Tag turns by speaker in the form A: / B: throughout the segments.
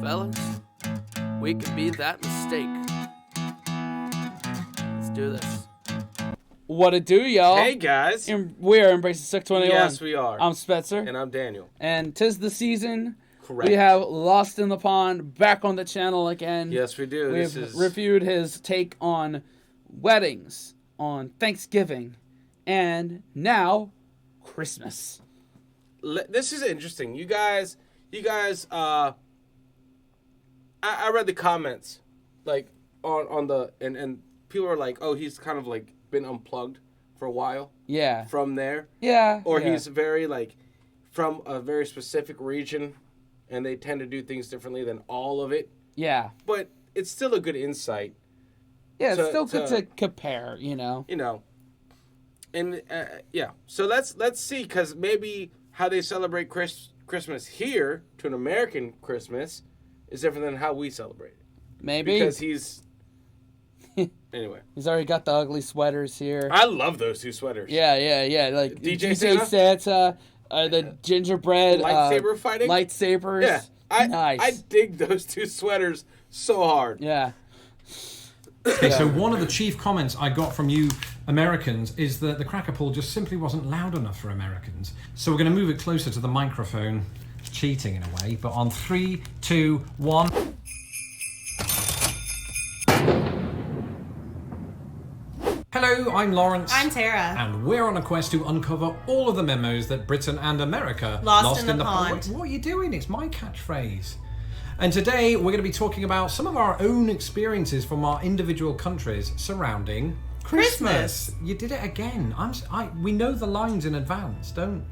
A: fellas. We can be that mistake. Let's do this. What it do, y'all?
B: Hey, guys.
A: We are Embracing 621.
B: Yes, we are.
A: I'm Spencer.
B: And I'm Daniel.
A: And 'tis the season.
B: Correct.
A: We have Lost in the Pond back on the channel again.
B: Yes, we do.
A: We've reviewed his take on weddings, on Thanksgiving, and now Christmas.
B: This is interesting. You guys, I read the comments, like, on the, and people are like, oh, he's kind of, like, been unplugged for a while.
A: Yeah.
B: From there.
A: Yeah.
B: Or
A: yeah.
B: he's very, like, from a very specific region, and they tend to do things differently than all of it.
A: Yeah.
B: But it's still a good insight.
A: Yeah, it's still good to compare, you know.
B: You know. And, yeah. So let's see, because maybe how they celebrate Christmas here to an American Christmas is different than how we celebrate it.
A: Maybe.
B: Because he's... Anyway.
A: He's already got the ugly sweaters here.
B: I love those two sweaters.
A: Yeah. Like
B: DJ
A: Santa, the gingerbread.
B: Lightsaber fighting?
A: Lightsabers.
B: Yeah.
A: Nice.
B: I dig those two sweaters so hard.
A: Yeah.
C: Okay, so one of the chief comments I got from you Americans is that the cracker pull just simply wasn't loud enough for Americans. So we're going to move it closer to the microphone. Cheating in a way, but on 3, 2, 1. Hello, I'm Lawrence.
D: I'm Tara.
C: And we're on a quest to uncover all of the memos that Britain and America
D: lost in the pond.
C: What are you doing? It's my catchphrase. And today we're going to be talking about some of our own experiences from our individual countries surrounding Christmas. You did it again. We know the lines in advance, don't...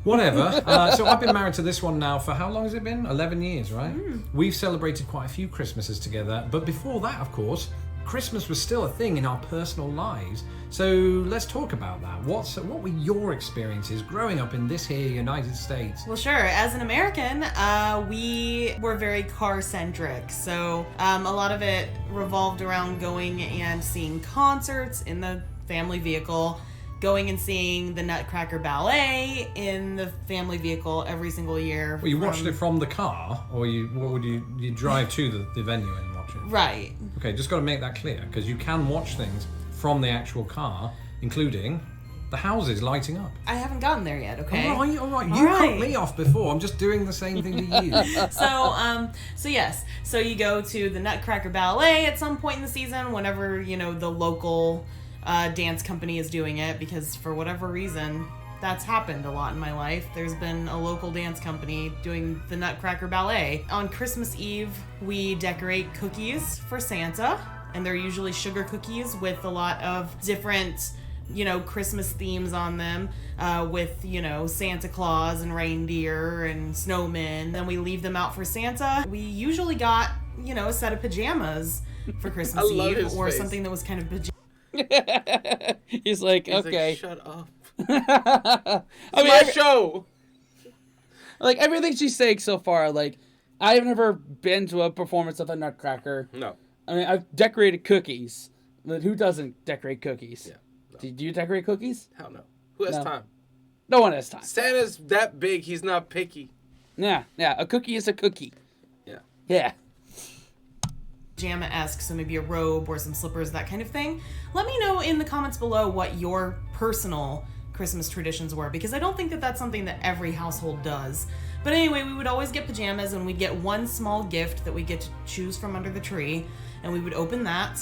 C: Whatever. So I've been married to this one now for how long has it been? 11 years, right? We've celebrated quite a few Christmases together. But before that, of course, Christmas was still a thing in our personal lives. So let's talk about that. What were your experiences growing up in this here United States?
D: Well, sure. As an American, we were very car-centric. So a lot of it revolved around going and seeing concerts in the family vehicle, going and seeing the Nutcracker Ballet in the family vehicle every single year.
C: Well, you watched it from the car, or you drive to the venue and watch it?
D: Right.
C: Okay, just got to make that clear, because you can watch things from the actual car, including the houses lighting up.
D: I haven't gotten there yet, okay?
C: All right. You cut me off before. I'm just doing the same thing to you.
D: So yes. So you go to the Nutcracker Ballet at some point in the season, whenever, the local dance company is doing it, because for whatever reason that's happened a lot in my life. There's been a local dance company doing the Nutcracker Ballet. On Christmas Eve, we decorate cookies for Santa, and they're usually sugar cookies with a lot of different Christmas themes on them, with Santa Claus and reindeer and snowmen. Then we leave them out for Santa. We usually got a set of pajamas for Christmas Eve, or something that was kind of
A: He's like, okay.
B: Like, shut up.
A: I mean,
B: my show.
A: Like everything she's saying so far, like I've never been to a performance of the Nutcracker.
B: No.
A: I mean, I've decorated cookies. But who doesn't decorate cookies?
B: Yeah. No.
A: Do you decorate cookies?
B: Hell no. Who has time?
A: No one has time.
B: Santa's that big. He's not picky.
A: Yeah. A cookie is a cookie. Yeah.
D: Pajama-esque, so maybe a robe or some slippers, that kind of thing. Let me know in the comments below what your personal Christmas traditions were, because I don't think that that's something that every household does. But anyway, we would always get pajamas, and we'd get one small gift that we get to choose from under the tree, and we would open that,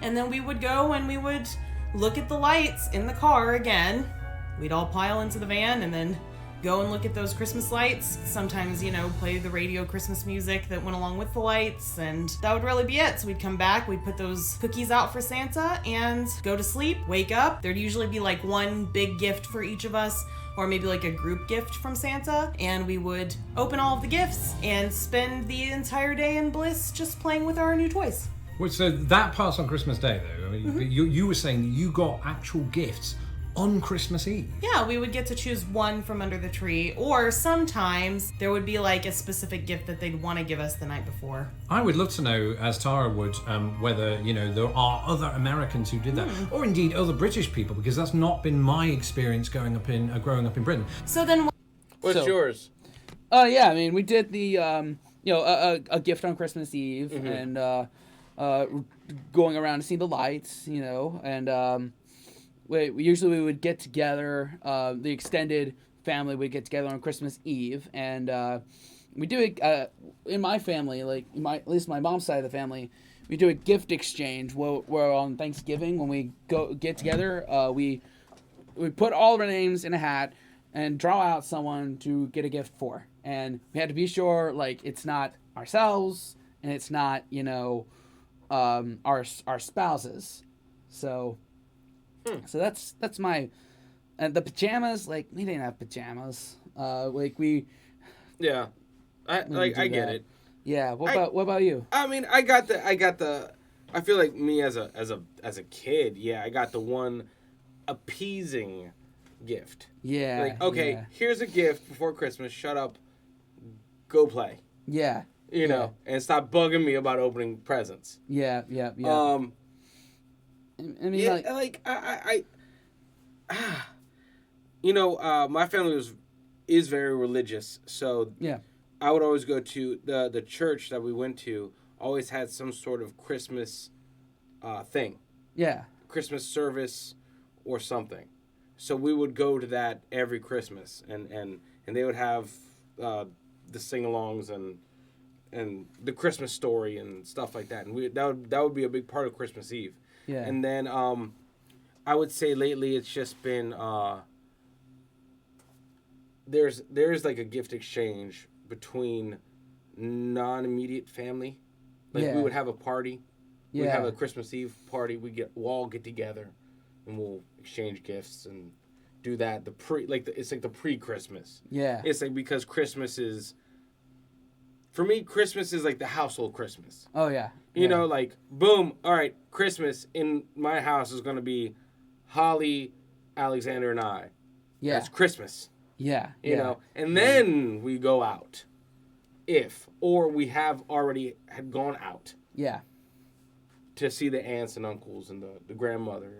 D: and then we would go and we would look at the lights in the car again. We'd all pile into the van and then go and look at those Christmas lights. Sometimes, play the radio Christmas music that went along with the lights, and that would really be it. So we'd come back, we'd put those cookies out for Santa and go to sleep, wake up. There'd usually be like one big gift for each of us, or maybe like a group gift from Santa, and we would open all of the gifts and spend the entire day in bliss just playing with our new toys.
C: Well, so that part's on Christmas Day, though. I mean, you were saying that you got actual gifts on Christmas Eve.
D: Yeah, we would get to choose one from under the tree, or sometimes there would be like a specific gift that they'd want to give us the night before.
C: I would love to know, as Tara would, whether there are other Americans who did that, or indeed other British people, because that's not been my experience growing up in Britain.
D: So then,
B: What's yours?
A: Yeah, I mean, we did the a gift on Christmas Eve and going around to see the lights, and we would get together. The extended family would get together on Christmas Eve, and we do it in my family, like at least my mom's side of the family. We do a gift exchange where on Thanksgiving when we get together, we put all of our names in a hat and draw out someone to get a gift for, and we had to be sure like it's not ourselves and it's not our spouses. So that's my the pajamas. Like we didn't have pajamas. Like we.
B: Yeah, I get it.
A: Yeah. What about you?
B: I mean, I got the. I feel like me as a kid. Yeah, I got the one appeasing gift.
A: Yeah.
B: Like, okay, here's a gift before Christmas. Shut up. Go play.
A: Yeah.
B: And stop bugging me about opening presents.
A: Yeah. I mean,
B: yeah, my family is very religious, so
A: yeah.
B: I would always go to the church that we went to. Always had some sort of Christmas thing.
A: Yeah.
B: Christmas service or something. So we would go to that every Christmas, and they would have the sing-alongs and the Christmas story and stuff like that. And that would be a big part of Christmas Eve.
A: Yeah.
B: And then I would say lately it's just been there's like a gift exchange between non-immediate family. Like we would have a party. We'd have a Christmas Eve party. We'll all get together and we'll exchange gifts and do that. It's like the pre-Christmas.
A: Yeah.
B: It's like because Christmas is, for me, Christmas is like the household Christmas.
A: Oh yeah.
B: You know, like boom, all right, Christmas in my house is going to be Holly, Alexander, and I.
A: Yeah.
B: That's Christmas.
A: Yeah.
B: You know, and then we go out, or we have already had gone out.
A: Yeah.
B: To see the aunts and uncles and the grandmother,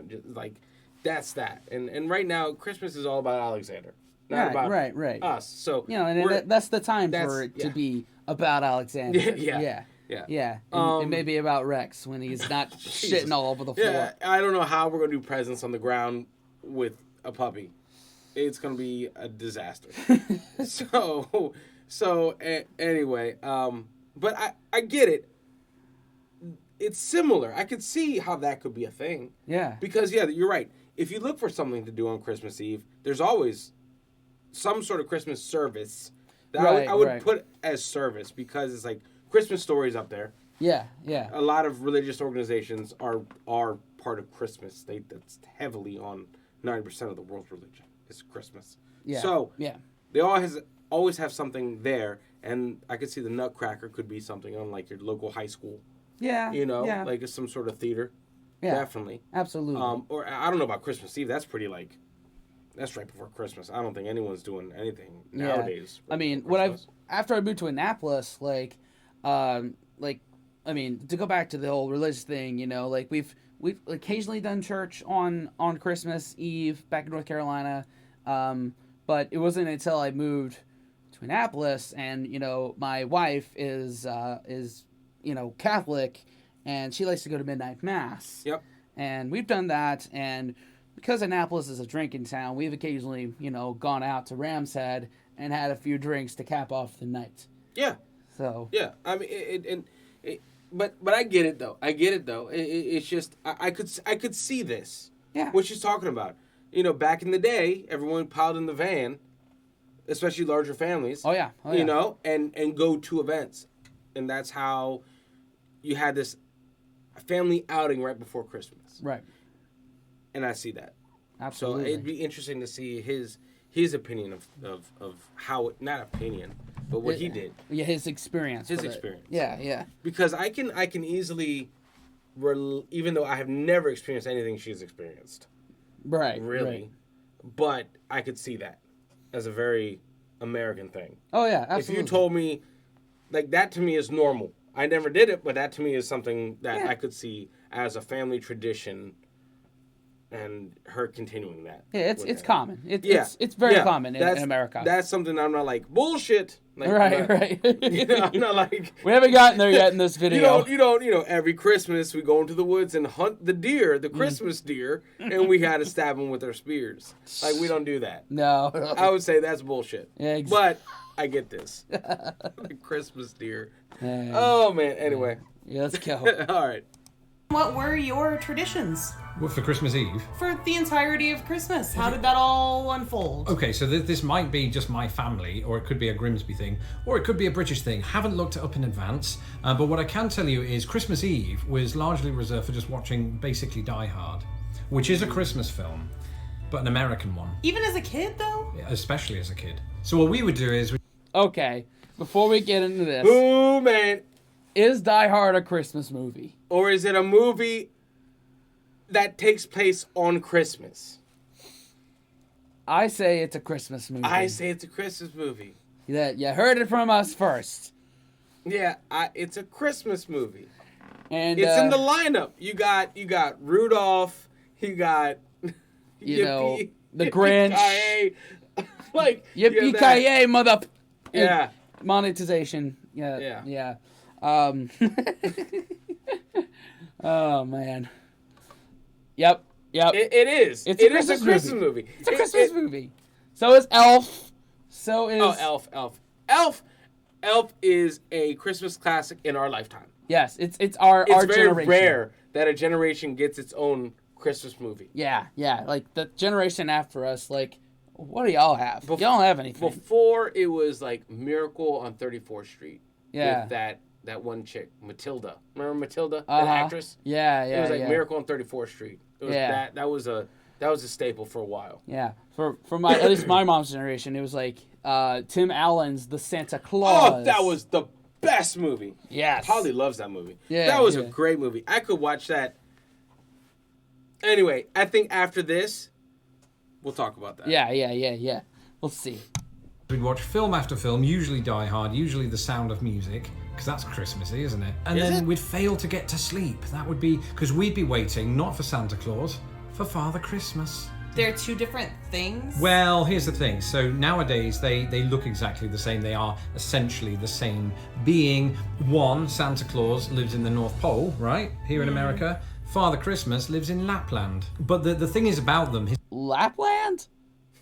B: just like that's that. And right now, Christmas is all about Alexander, not about us. So
A: that's the time for it to be about Alexander. Yeah. And maybe about Rex when he's not shitting all over the floor.
B: Yeah, I don't know how we're gonna do presents on the ground with a puppy. It's gonna be a disaster. Anyway, but I get it. It's similar. I could see how that could be a thing.
A: Yeah.
B: Because, you're right. If you look for something to do on Christmas Eve, there's always some sort of Christmas service that I would put as service because it's like Christmas stories up there.
A: Yeah.
B: A lot of religious organizations are part of Christmas. That's heavily on 90% of the world's religion is Christmas.
A: Yeah.
B: So they always have something there, and I could see the Nutcracker could be something on like your local high school.
A: Yeah.
B: Like some sort of theater.
A: Yeah.
B: Definitely.
A: Absolutely.
B: Or I don't know about Christmas Eve. That's pretty that's right before Christmas. I don't think anyone's doing anything nowadays.
A: I mean, after I moved to Annapolis, to go back to the whole religious thing, like we've occasionally done church on Christmas Eve back in North Carolina, but it wasn't until I moved to Annapolis and my wife is Catholic, and she likes to go to midnight mass.
B: Yep.
A: And we've done that, and because Annapolis is a drinking town, we've occasionally, gone out to Ram's Head and had a few drinks to cap off the night. Yeah. So.
B: Yeah, I mean, but I get it though. It's just I could see this.
A: Yeah.
B: What she's talking about. Back in the day, everyone piled in the van, especially larger families.
A: Oh yeah.
B: And go to events, and that's how you had this family outing right before Christmas.
A: Right.
B: And I see that.
A: Absolutely.
B: So it'd be interesting to see his opinion of how it, not opinion, but what he did.
A: Yeah, his experience.
B: His experience.
A: Yeah.
B: Because I can easily, even though I have never experienced anything she's experienced.
A: Right.
B: Really.
A: Right.
B: But I could see that as a very American thing.
A: Oh yeah, absolutely.
B: If you told me, like that to me is normal. I never did it, but that to me is something that I could see as a family tradition and her continuing that.
A: Yeah, it's common. It's very common in America.
B: That's something I'm not like bullshit. Like,
A: right.
B: I'm not like
A: we haven't gotten there yet in this video.
B: You don't. Every Christmas we go into the woods and hunt the deer, the Christmas deer, and we had to stab them with our spears. Like we don't do that.
A: No.
B: I would say that's bullshit.
A: Yeah, exactly.
B: But I get this. The Christmas deer.
A: Yeah.
B: Oh man. Anyway.
A: Yeah, let's go.
B: All right.
D: What were your traditions?
C: What, for Christmas Eve?
D: For the entirety of Christmas. How did that all unfold?
C: Okay, so this might be just my family, or it could be a Grimsby thing, or it could be a British thing. Haven't looked it up in advance, but what I can tell you is Christmas Eve was largely reserved for just watching basically Die Hard, which is a Christmas film, but an American one.
D: Even as a kid, though?
C: Yeah, especially as a kid. So what we would do is...
A: Okay, before we get into this...
B: Ooh, man.
A: Is Die Hard a Christmas movie?
B: Or is it a movie that takes place on Christmas?
A: I say it's a Christmas movie.
B: I say it's a Christmas movie.
A: Yeah, you heard it from us first.
B: Yeah, it's a Christmas movie.
A: And
B: it's in the lineup. You got Rudolph. You got
A: the Grinch.
B: Like
A: Yippee-ki-yay, mother.
B: Yeah.
A: Monetization. Yeah. Oh man. Yep.
B: It is. It is a Christmas movie.
A: It's a Christmas movie. So is Elf. So is
B: Elf is a Christmas classic in our lifetime.
A: Yes, it's our
B: generation. It's
A: very
B: rare that a generation gets its own Christmas movie.
A: Yeah. Like the generation after us, like, what do y'all have? Y'all don't have anything.
B: Before it was like Miracle on 34th Street.
A: Yeah.
B: With that one chick, Matilda. Remember Matilda, that actress?
A: Yeah.
B: It was like Miracle on 34th Street. It was that was a staple for a while.
A: Yeah. For my at least my mom's generation, it was like Tim Allen's The Santa Claus.
B: Oh, that was the best movie.
A: Yes.
B: Holly loves that movie.
A: Yeah.
B: That was a great movie. I could watch that. Anyway, I think after this, we'll talk about that.
A: Yeah. We'll see.
C: We'd watch film after film, usually Die Hard, usually The Sound of Music, because that's Christmassy, isn't it? And then we'd fail to get to sleep. That would be, because we'd be waiting, not for Santa Claus, for Father Christmas.
D: They're two different things?
C: Well, here's the thing. So nowadays, they look exactly the same. They are essentially the same being. One, Santa Claus lives in the North Pole, right? Here in America. Father Christmas lives in Lapland. But the thing is about them...
A: Lapland?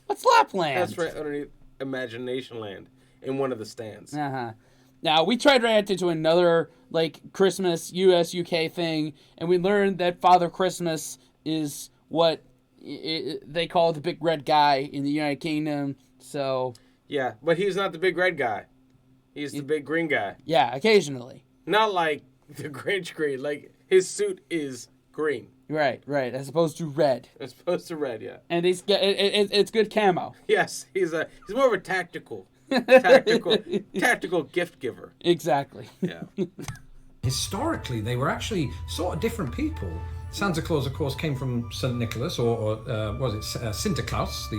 A: What's Lapland?
B: That's right underneath Imagination Land in one of the stands.
A: Uh-huh. Now, we tried to add into another, like, Christmas US-UK thing, and we learned that Father Christmas is what they call the big red guy in the United Kingdom, so...
B: Yeah, but he's not the big red guy. He's the big green guy.
A: Yeah, occasionally.
B: Not like the Grinch green. Like, his suit is green.
A: Right, as opposed to red.
B: As opposed to red, yeah.
A: And it's good camo.
B: Yes, he's more of a tactical gift giver.
A: Exactly.
B: Yeah.
C: Historically, they were actually sort of different people. Santa Claus, of course, came from St. Nicholas, or was it Sinterklaas,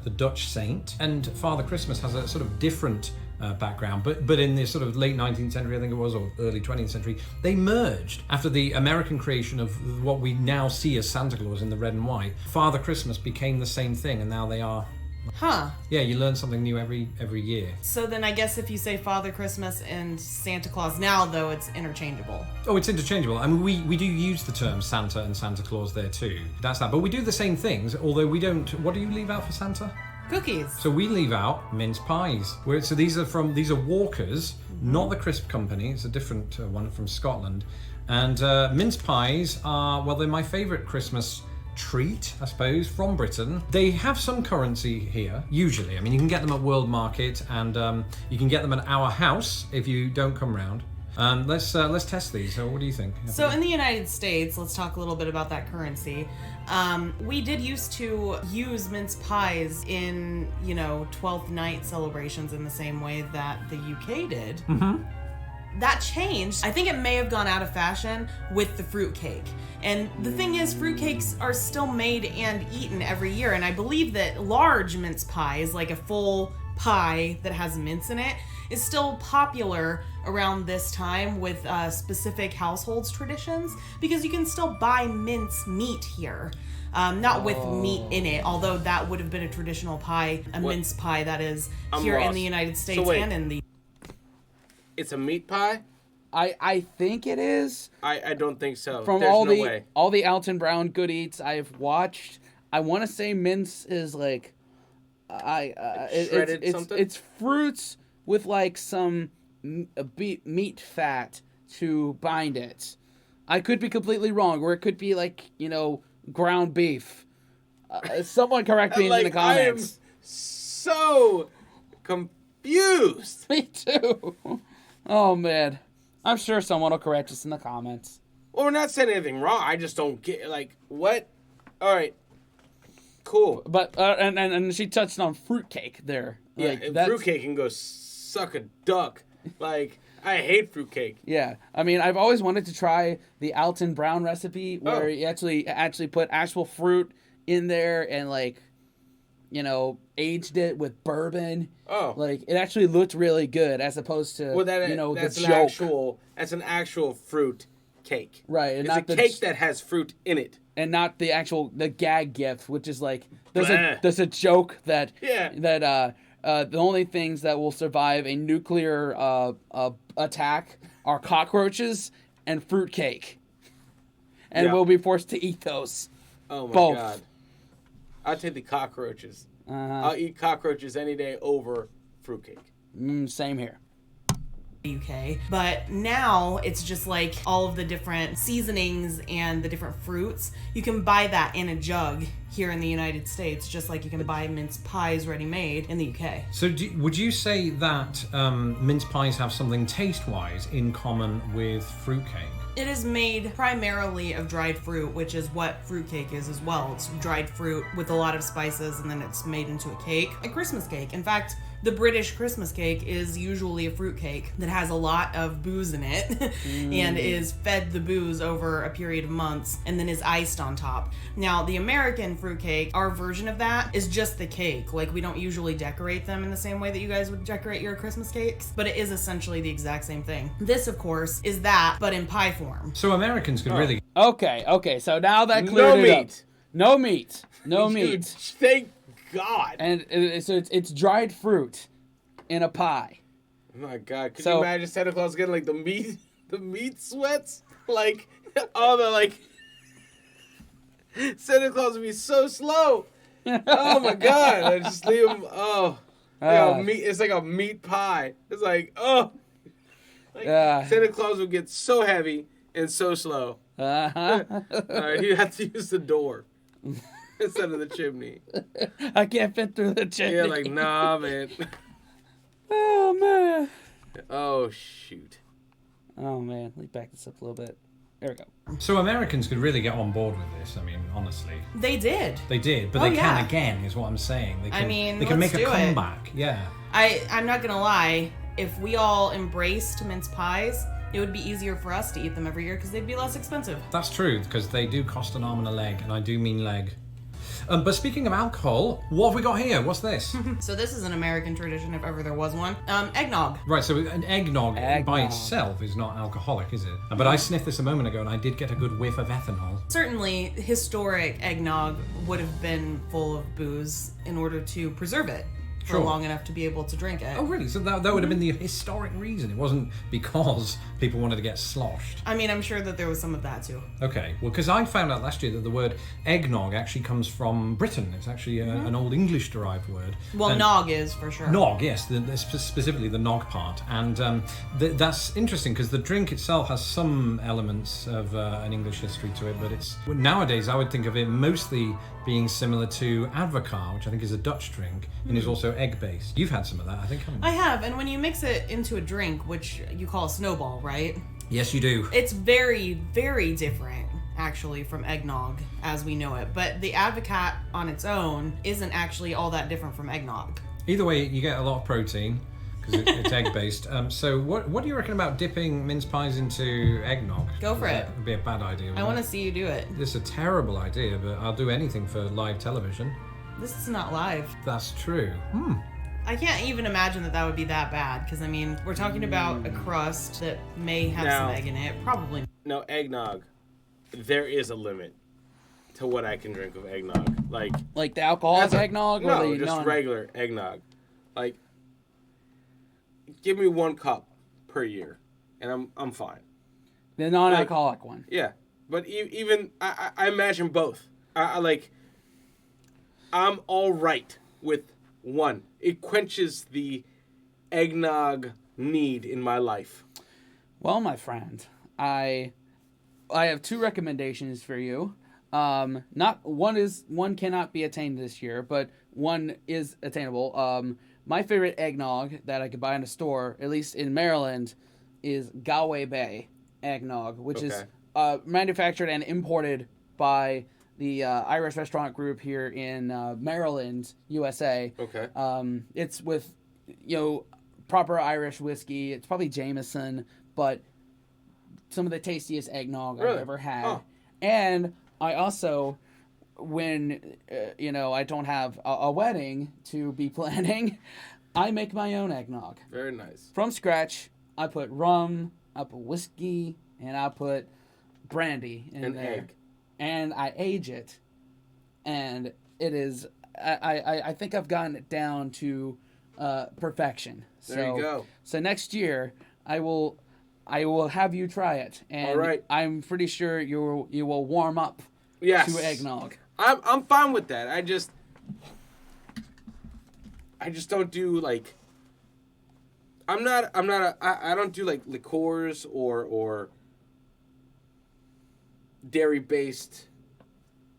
C: the Dutch saint. And Father Christmas has a sort of different background, but in the sort of late 19th century, I think it was, or early 20th century, they merged after the American creation of what we now see as Santa Claus in the red and white. Father Christmas became the same thing, and now they are.
D: Huh.
C: Yeah, you learn something new every year.
D: So then I guess if you say Father Christmas and Santa Claus now, though, it's interchangeable.
C: Oh, it's interchangeable. I mean, we do use the term Santa and Santa Claus there too. That's that. But we do the same things, although we don't... What do you leave out for Santa?
D: Cookies.
C: So we leave out mince pies. So these are Walkers, not the crisp company. It's a different one from Scotland. And mince pies are, well, they're my favourite Christmas treat, I suppose, from Britain. They have some currency here, usually. I mean, you can get them at World Market, and you can get them at our house if you don't come round. Let's test these. So what do you think?
D: So in the United States, let's talk a little bit about that currency. We did used to use mince pies in, 12th night celebrations in the same way that the UK did.
C: Mm-hmm.
D: That changed. I think it may have gone out of fashion with the fruitcake. And the thing is, fruitcakes are still made and eaten every year. And I believe that large mince pies, like a full pie that has mince in it, is still popular around this time with specific households traditions, because you can still buy mince meat here. Not with meat in it, although that would have been a traditional pie, mince pie that is here in the United States and in the...
B: It's a meat pie?
A: I think it is.
B: I don't think so.
A: From
B: There's
A: all
B: no way.
A: all the Alton Brown Good Eats I've watched, I want to say mince is like,
B: shredded something?
A: It's fruits with like some meat fat to bind it. I could be completely wrong, or it could be like, ground beef. Someone correct me in the comments.
B: I am so confused.
A: Me too. Oh man, I'm sure someone will correct us in the comments.
B: Well, we're not saying anything wrong. I just don't get what. All right, cool.
A: But and she touched on fruitcake there.
B: Yeah, fruitcake can go suck a duck. I hate fruitcake.
A: Yeah, I mean, I've always wanted to try the Alton Brown recipe where you actually put actual fruit in there and aged it with bourbon.
B: Oh,
A: it actually looked really good as opposed to
B: that's an actual fruit cake.
A: Right, and
B: it's
A: not
B: a cake that has fruit in it,
A: and not the gag gift, which is there's a joke that the only things that will survive a nuclear attack are cockroaches and fruitcake. And we'll be forced to eat those.
B: Oh, my
A: Both.
B: God. I'll take the cockroaches.
A: Uh-huh.
B: I'll eat cockroaches any day over fruitcake.
A: Same here.
D: UK, but now it's just all of the different seasonings and the different fruits. You can buy that in a jug here in the United States, just like you can buy mince pies ready-made in the UK.
C: So would you say that mince pies have something taste-wise in common with fruitcake?
D: It is made primarily of dried fruit, which is what fruitcake is as well. It's dried fruit with a lot of spices, and then it's made into a cake, a Christmas cake. In fact, the British Christmas cake is usually a fruit cake that has a lot of booze in it and is fed the booze over a period of months and then is iced on top. Now, the American fruit cake, our version of that, is just the cake. We don't usually decorate them in the same way that you guys would decorate your Christmas cakes, but it is essentially the exact same thing. This, of course, is that, but in pie form.
C: So Americans could really...
A: Okay, so now that cleared it up. No meat. No
B: Dude,
A: meat.
B: Thank God.
A: And so it's dried fruit in a pie.
B: Oh my God! Could you imagine Santa Claus getting the meat sweats? Santa Claus would be so slow. Oh my God! I just leave him. It's like a meat pie. It's Santa Claus would get so heavy and so slow. All right, he'd have to use the door instead of the chimney.
A: I can't fit through the chimney.
B: Yeah, nah, man.
A: Oh, man.
B: Oh, shoot.
A: Oh, man. Let me back this up a little bit. There we go.
C: So Americans could really get on board with this, I mean, honestly.
D: They did.
C: They did, but they can again, is what I'm saying. They can make a comeback. Yeah.
D: I'm not going to lie. If we all embraced mince pies, it would be easier for us to eat them every year because they'd be less expensive.
C: That's true, because they do cost an arm and a leg, and I do mean leg. But speaking of alcohol, what have we got here? What's this?
D: So this is an American tradition, if ever there was one. Eggnog.
C: Right, so an eggnog by itself is not alcoholic, is it? But I sniffed this a moment ago, and I did get a good whiff of ethanol.
D: Certainly, historic eggnog would have been full of booze in order to preserve it for long enough to be able to drink it.
C: Oh, really? So that would have been the historic reason. It wasn't because people wanted to get sloshed.
D: I mean, I'm sure that there was some of that too.
C: Okay. Well, because I found out last year that the word eggnog actually comes from Britain. It's actually an old English-derived word.
D: Well, nog is for sure.
C: Nog, yes. Specifically the nog part. And that's interesting because the drink itself has some elements of an English history to it, but nowadays I would think of it mostly being similar to advocaat, which I think is a Dutch drink, and is also egg-based. You've had some of that, I think, haven't you?
D: I have, and when you mix it into a drink, which you call a snowball, right?
C: Yes, you do.
D: It's very, very different, actually, from eggnog as we know it. But the advocaat on its own isn't actually all that different from eggnog.
C: Either way, you get a lot of protein, because it's egg-based. So what do you reckon about dipping mince pies into eggnog?
D: Go for it.
C: That would be a bad idea.
D: I want to see you do it.
C: This is a terrible idea, but I'll do anything for live television.
D: This is not live.
C: That's true.
D: I can't even imagine that would be that bad, because, I mean, we're talking about a crust that may have some egg in it. Probably.
B: No, eggnog. There is a limit to what I can drink of eggnog.
A: Like the alcoholic eggnog?
B: No,
A: or the
B: just regular eggnog. Like, give me 1 cup per year, and I'm fine.
A: The non-alcoholic one.
B: Yeah, but even I imagine both. I'm all right with 1. It quenches the eggnog need in my life.
A: Well, my friend, I have 2 recommendations for you. Not one cannot be attained this year, but one is attainable. My favorite eggnog that I could buy in a store, at least in Maryland, is Galway Bay eggnog, which is manufactured and imported by the Irish restaurant group here in Maryland, USA.
B: Okay.
A: It's with, proper Irish whiskey. It's probably Jameson, but some of the tastiest eggnog I've ever had. Huh. And I also, when, I don't have a wedding to be planning, I make my own eggnog.
B: Very nice.
A: From scratch. I put rum, I put whiskey, and I put brandy in there. Egg. And I age it. And it is, I think I've gotten it down to perfection.
B: There you go.
A: So next year, I will have you try it. And
B: all right.
A: I'm pretty sure you will warm up to eggnog.
B: I'm fine with that. I just don't do like I don't do like liqueurs or dairy based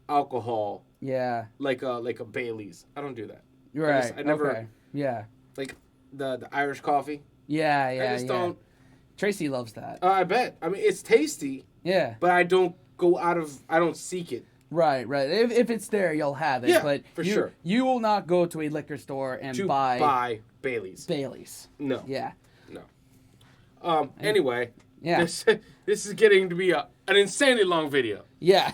B: alcohol.
A: Yeah.
B: Like a Bailey's. I don't do that.
A: Right.
B: I never.
A: Okay. Yeah.
B: Like the Irish coffee.
A: Yeah.
B: I just don't.
A: Tracy loves that.
B: I bet. I mean, it's tasty.
A: Yeah.
B: But I don't seek it.
A: Right. If it's there, you'll have it.
B: Yeah,
A: but
B: for sure.
A: You will not go to a liquor store and buy
B: Bailey's.
A: No. Yeah.
B: No. Anyway.
A: Yeah.
B: This is getting to be an insanely long video.
A: Yeah.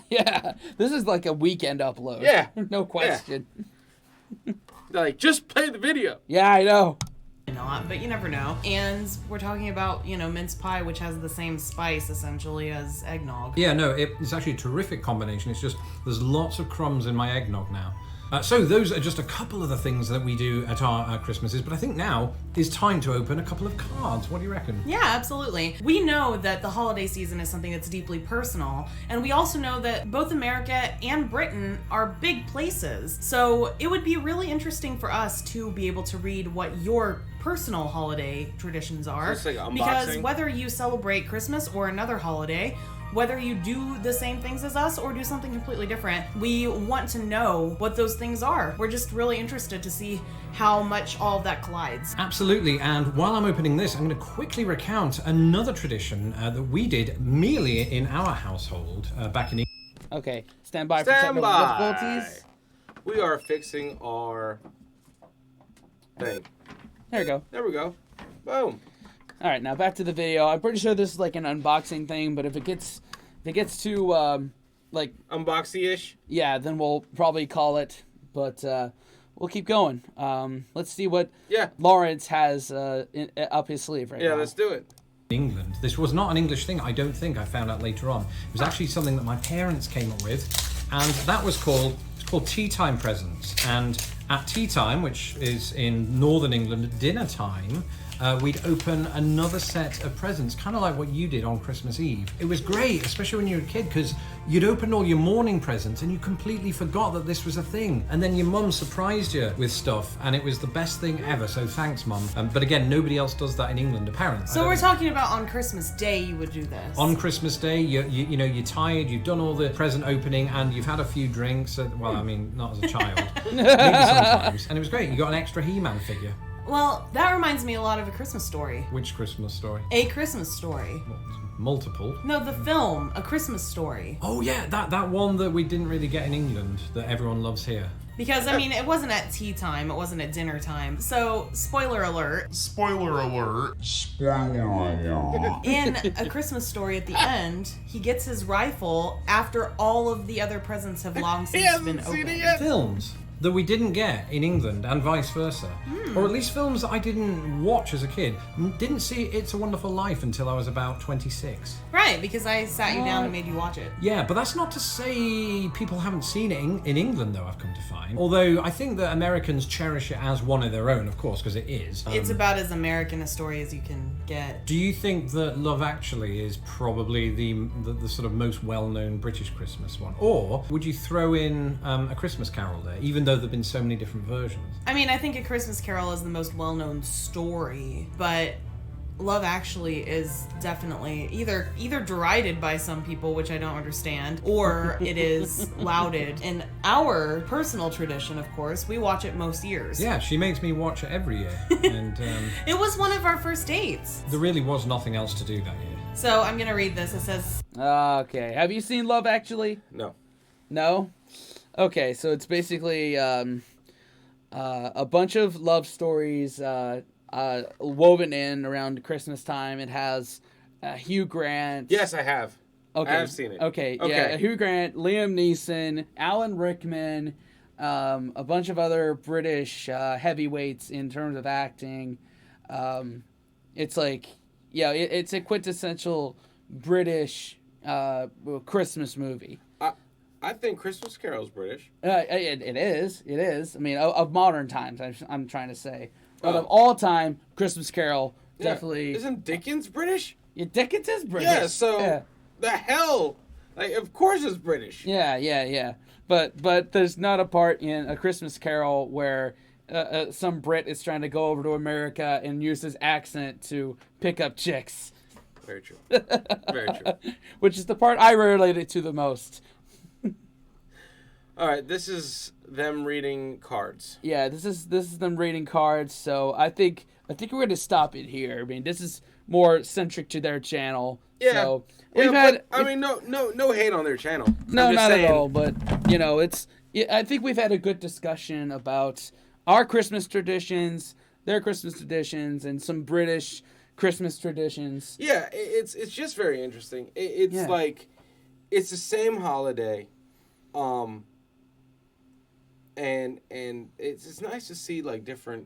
A: This is like a weekend upload.
B: Yeah.
A: No question.
B: Yeah. Like, just play the video.
A: Yeah, I know.
D: Not, but you never know. And we're talking about, mince pie, which has the same spice essentially as eggnog.
C: Yeah, no, it's actually a terrific combination. It's just there's lots of crumbs in my eggnog now. So those are just a couple of the things that we do at our Christmases, but I think now is time to open a couple of cards. What do you reckon?
D: Yeah, absolutely. We know that the holiday season is something that's deeply personal, and we also know that both America and Britain are big places. So it would be really interesting for us to be able to read what your personal holiday traditions are.
B: Just like unboxing.
D: Because whether you celebrate Christmas or another holiday, whether you do the same things as us or do something completely different, we want to know what those things are. We're just really interested to see how much all of that collides.
C: Absolutely, and while I'm opening this, I'm going to quickly recount another tradition that we did merely in our household back in England.
A: Okay, stand by for technical difficulties.
B: We are fixing our thing.
A: There we go.
B: Boom.
A: All right, now back to the video. I'm pretty sure this is like an unboxing thing, but if it gets too like
B: unboxy-ish,
A: yeah, then we'll probably call it. But we'll keep going. Let's see what Lawrence has up his sleeve right now.
B: Yeah, let's do it.
C: England. This was not an English thing. I don't think. I found out later on. It was actually something that my parents came up with, and that was called tea time presents. And at tea time, which is in Northern England, dinner time, we'd open another set of presents, kind of like what you did on Christmas Eve. It was great, especially when you were a kid, because you'd open all your morning presents and you completely forgot that this was a thing. And then your mum surprised you with stuff, and it was the best thing ever. So thanks, Mum. But again, nobody else does that in England, apparently.
D: So we're talking about on Christmas Day you would do this.
C: On Christmas Day, you're tired, you've done all the present opening, and you've had a few drinks. Well, I mean, not as a child. Maybe sometimes. And it was great. You got an extra He-Man figure.
D: Well, that reminds me a lot of A Christmas Story.
C: Which Christmas Story?
D: A Christmas Story.
C: Multiple?
D: No, the film, A Christmas Story.
C: Oh yeah, that one that we didn't really get in England, that everyone loves here.
D: Because, I mean, it wasn't at tea time, it wasn't at dinner time. So, spoiler alert.
E: Spoiler alert.
F: Spoiler alert.
D: In A Christmas Story at the end, he gets his rifle after all of the other presents have long since been opened.
C: Films? that we didn't get in England and vice versa. Or at least films that I didn't watch as a kid. Didn't see It's a Wonderful Life until I was about 26.
D: Right, because I sat you down and made you watch it.
C: Yeah, but that's not to say people haven't seen it in England, though, I've come to find. Although I think that Americans cherish it as one of their own, of course, because it is.
D: It's about as American a story as you can get.
C: Do you think that Love Actually is probably the sort of most well-known British Christmas one? Or would you throw in A Christmas Carol there, even though there have been so many different versions?
D: I mean, I think A Christmas Carol is the most well-known story, but Love Actually is definitely either derided by some people, which I don't understand, or it is lauded. In our personal tradition, of course, we watch it most years.
C: Yeah, she makes me watch it every year. And
D: it was one of our first dates.
C: there really was nothing else to do that year.
D: So I'm going to read this. It says...
A: Okay. Have you seen Love Actually?
B: No.
A: No? Okay, so it's basically a bunch of love stories woven in around Christmas time. It has Hugh Grant.
B: Yes, I have.
A: Okay.
B: I have seen it.
A: Okay, yeah. Hugh Grant, Liam Neeson, Alan Rickman, a bunch of other British heavyweights in terms of acting. It's like, yeah, it's a quintessential British Christmas movie.
B: I think Christmas Carol's British.
A: It is. I mean, of modern times, I'm trying to say. But of all time, Christmas Carol, definitely.
B: Isn't Dickens British?
A: Yeah, Dickens is British.
B: Yeah, so the hell? Like, of course it's British.
A: Yeah. But there's not a part in A Christmas Carol where some Brit is trying to go over to America and use his accent to pick up chicks.
B: Very true. Very true.
A: Which is the part I related to the most.
B: All right, this is them reading cards.
A: Yeah, this is them reading cards. So I think we're going to stop it here. I mean, this is more centric to their channel.
B: Yeah.
A: So
B: no hate on their channel.
A: No,
B: I'm just
A: not
B: saying.
A: at all. But I think we've had a good discussion about our Christmas traditions, their Christmas traditions, and some British Christmas traditions.
B: Yeah, it's just very interesting. It's like it's the same holiday. And it's nice to see like different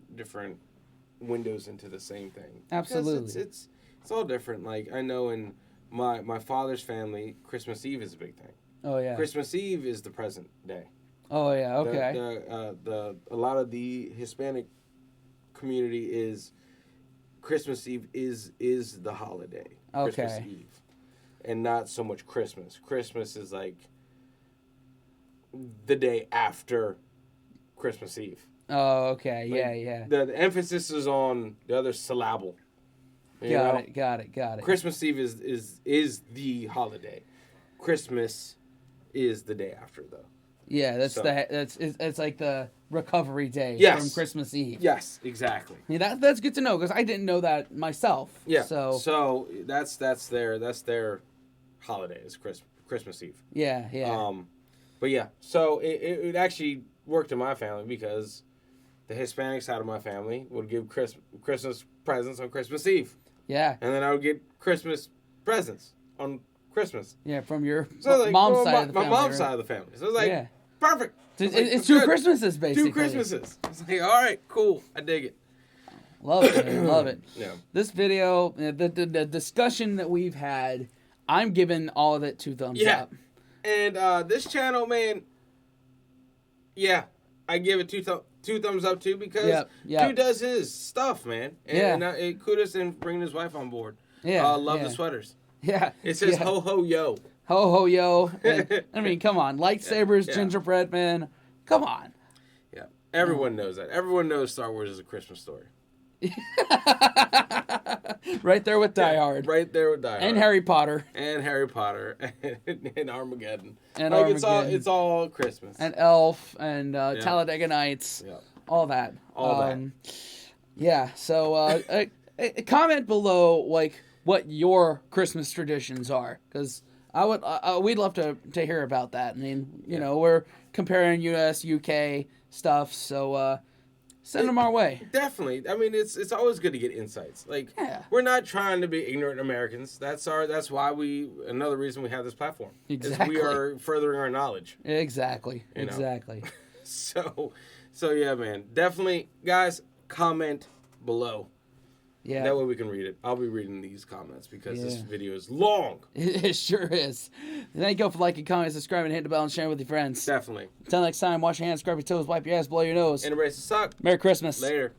B: windows into the same thing.
A: Absolutely,
B: it's all different. Like I know in my father's family, Christmas Eve is a big thing.
A: Oh yeah.
B: Christmas Eve is the present day.
A: Oh yeah. Okay.
B: A lot of the Hispanic community is Christmas Eve is the holiday.
A: Okay.
B: Christmas Eve, and not so much Christmas. Christmas is like the day after Christmas Eve.
A: Oh, okay.
B: Like,
A: Yeah.
B: The emphasis is on the other syllable.
A: Got it.
B: Christmas Eve is the holiday. Christmas is the day after, though.
A: Yeah, it's like the recovery day from Christmas Eve.
B: Yes, exactly.
A: Yeah, that's good to know because I didn't know that myself.
B: Yeah.
A: So
B: that's their holiday is Christmas Eve.
A: Yeah.
B: But yeah, so it actually worked in my family because the Hispanic side of my family would give Christmas presents on Christmas Eve.
A: Yeah.
B: And then I would get Christmas presents on Christmas.
A: Yeah, from your
B: So
A: mom's side of the family.
B: My mom's
A: right?
B: side of the family. So it's like, perfect.
A: It's two Christmases, basically.
B: 2 Christmases. It's like, all right, cool. I dig it.
A: Love it, man. Love it.
B: Yeah.
A: This video, the discussion that we've had, I'm giving all of it 2 thumbs up.
B: And this channel, man, I give it 2 thumbs up too because dude does his stuff, man. And kudos in bringing his wife on board. Love the sweaters.
A: Yeah.
B: It says ho ho yo.
A: Ho ho yo. And, I mean, come on, lightsabers, gingerbread man. Come on.
B: Yeah, everyone knows that. Everyone knows Star Wars is a Christmas story.
A: Right there with Die Hard.
B: Right there with Die Hard.
A: And Harry Potter.
B: And Harry Potter. And Armageddon.
A: And
B: like
A: Armageddon.
B: It's all Christmas.
A: And Elf and Talladega Nights.
B: Yeah.
A: All that.
B: All that.
A: Yeah. So comment below like what your Christmas traditions are, because we'd love to hear about that. I mean, you know, we're comparing U.S. UK stuff, so send them our way.
B: Definitely. I mean, it's always good to get insights. Like, we're not trying to be ignorant Americans. That's why another reason we have this platform.
A: Exactly.
B: Is we are furthering our knowledge.
A: Exactly.
B: So yeah, man. Definitely, guys, comment below.
A: Yeah.
B: That way we can read it. I'll be reading these comments because this video is long.
A: It sure is. Thank you for liking, comment, subscribing, hit the bell, and sharing with your friends.
B: Definitely.
A: Until next time, wash your hands, scrub your toes, wipe your ass, blow your nose.
B: And embrace the suck.
A: Merry Christmas.
B: Later.